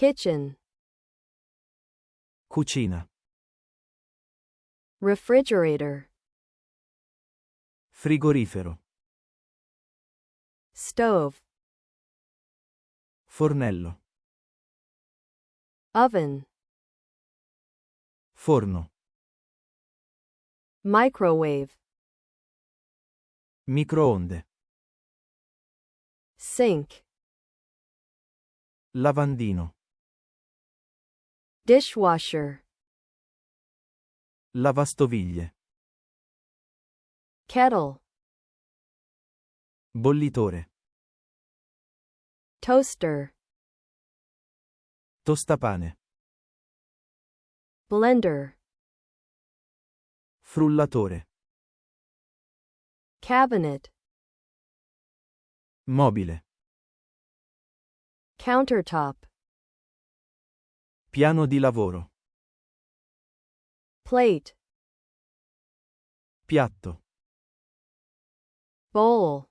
kitchen, Cucina. refrigerator, Frigorifero. stove, Fornello. oven, Forno. microwave, Microonde. sink, Lavandino. dishwasher, Lavastoviglie. kettle, Bollitore. toaster, Tostapane. blender, Frullatore. cabinet, Mobile. countertop, Piano di lavoro. plate, Piatto. bowl,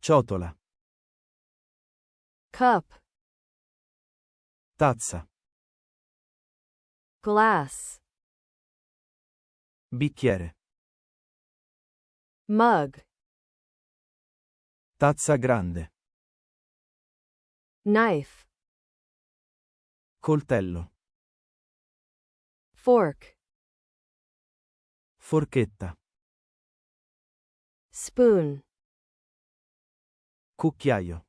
Ciotola. cup, Tazza. glass, Bicchiere. mug, Tazza grande. knife, Coltello. fork, Forchetta. spoon, Cucchiaio.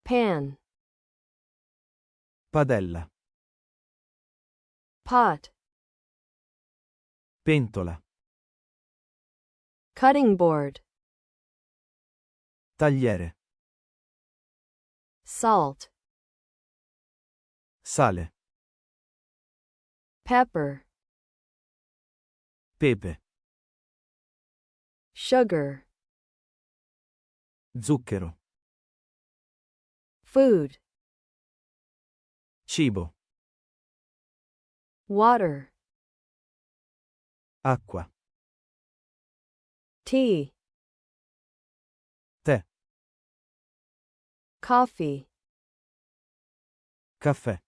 pan, Padella. pot, Pentola. cutting board, Tagliere. salt, Sale. pepper, Pepe. sugar, Zucchero. food, Cibo. water, Acqua. tea, Tè. coffee, Caffè.